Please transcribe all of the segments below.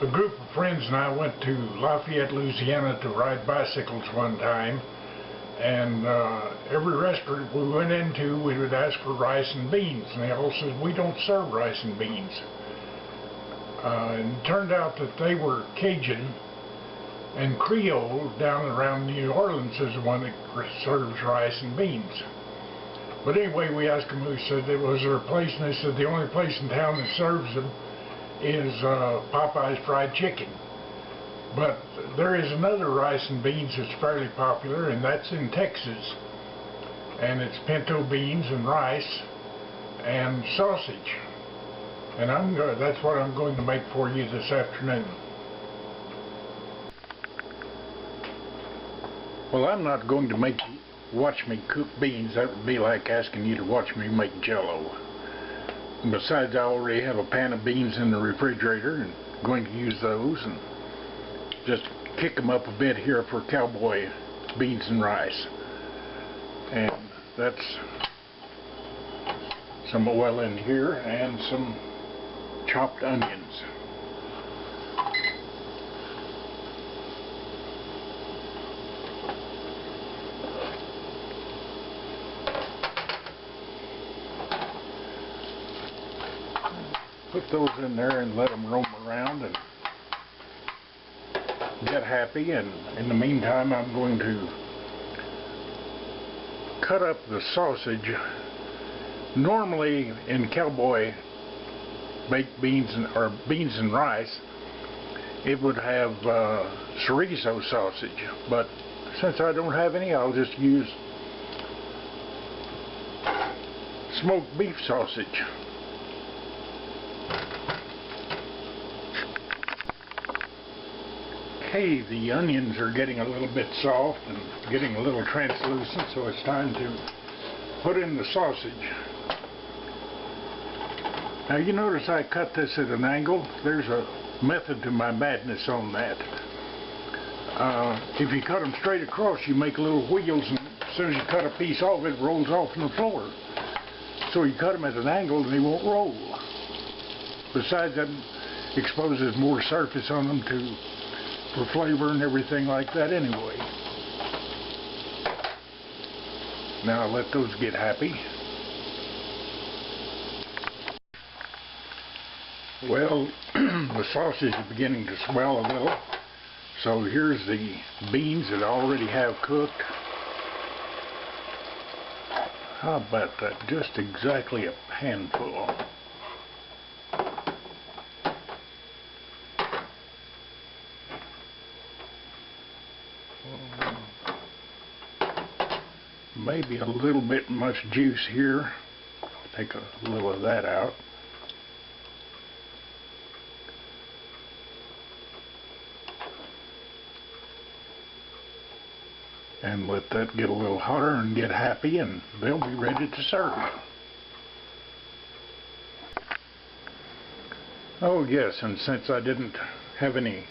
A group of friends and I went to Lafayette, Louisiana to ride bicycles one time, and every restaurant we went into we would ask for rice and beans, and they all said, "We don't serve rice and beans." And it turned out that they were Cajun, and Creole down around New Orleans is the one that serves rice and beans. But anyway, we asked them, we said, was there a place? And they said the only place in town that serves them is Popeye's Fried Chicken. But there is another rice and beans that's fairly popular, and that's in Texas. And it's pinto beans and rice and sausage. And that's what I'm going to make for you this afternoon. Well, I'm not going to make you watch me cook beans. That would be like asking you to watch me make Jell-O. Besides, I already have a pan of beans in the refrigerator and going to use those and just kick them up a bit here for Cowboy beans and rice. And that's some oil in here and some chopped onions. Put those in there and let them roam around and get happy, and in the meantime I'm going to cut up the sausage. Normally in Cowboy baked beans or beans and rice it would have chorizo sausage, but since I don't have any, I'll just use smoked beef sausage. Okay, the onions are getting a little bit soft and getting a little translucent, so it's time to put in the sausage. Now you notice I cut this at an angle. There's a method to my madness on that. If you cut them straight across, you make little wheels, and as soon as you cut a piece off, it rolls off on the floor. So you cut them at an angle and they won't roll. Besides, that exposes more surface on them for flavor and everything like that anyway. Now let those get happy. Well, the sausage is beginning to swell a little, so here's the beans that I already have cooked. How about that? Just exactly a handful. Maybe a little bit much juice here. I'll take a little of that out. And let that get a little hotter and get happy, and they'll be ready to serve. Oh yes, and since I didn't have any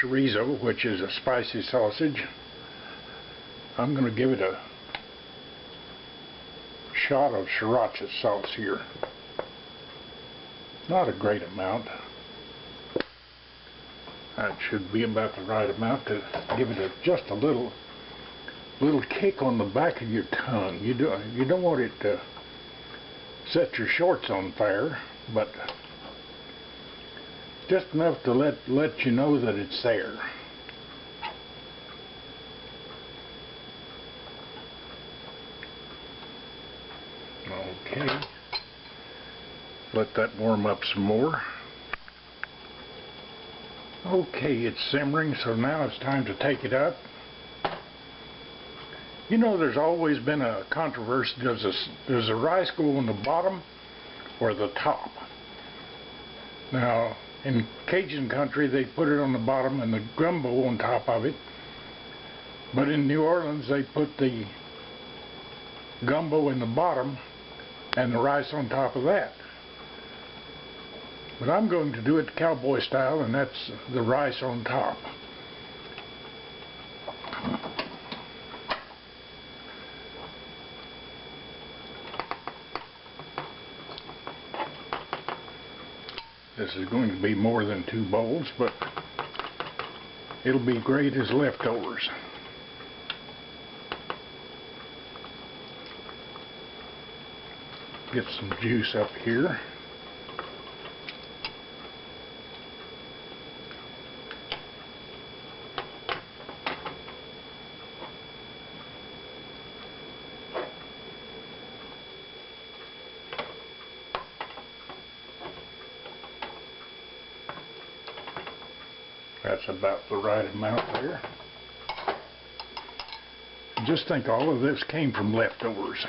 chorizo, which is a spicy sausage, I'm going to give it a shot of sriracha sauce here. Not a great amount. That should be about the right amount to give it just a little kick on the back of your tongue. You don't want it to set your shorts on fire, but just enough to let you know that it's there. Okay, let that warm up some more. Okay, it's simmering, so now it's time to take it up. You know, there's always been a controversy. Does the rice go on the bottom or the top? Now, in Cajun country, they put it on the bottom and the gumbo on top of it. But in New Orleans, they put the gumbo in the bottom and the rice on top of that. But I'm going to do it Cowboy style, and that's the rice on top. This is going to be more than 2 bowls, but it'll be great as leftovers. Get some juice up here. That's about the right amount there. Just think all of this came from leftovers.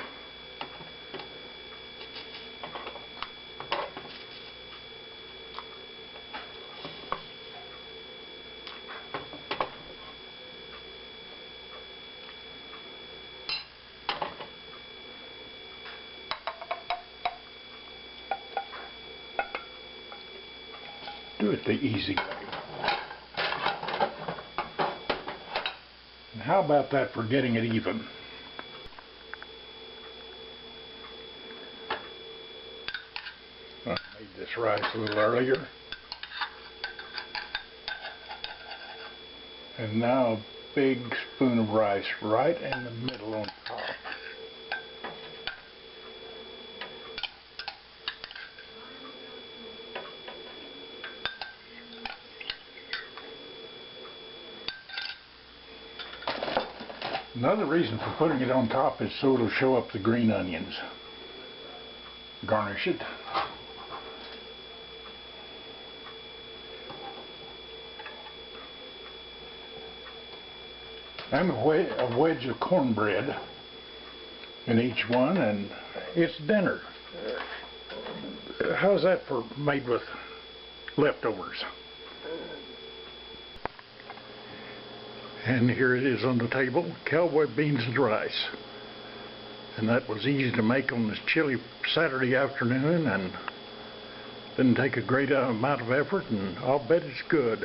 Do it the easy way. And how about that for getting it even? I made this rice a little earlier. And now a big spoon of rice right in the middle on top. Another reason for putting it on top is so it'll show up the green onions. Garnish it. And a wedge of cornbread in each one, and it's dinner. How's that for made with leftovers? And here it is on the table, Cowboy beans and rice. And that was easy to make on this chilly Saturday afternoon, and didn't take a great amount of effort, and I'll bet it's good.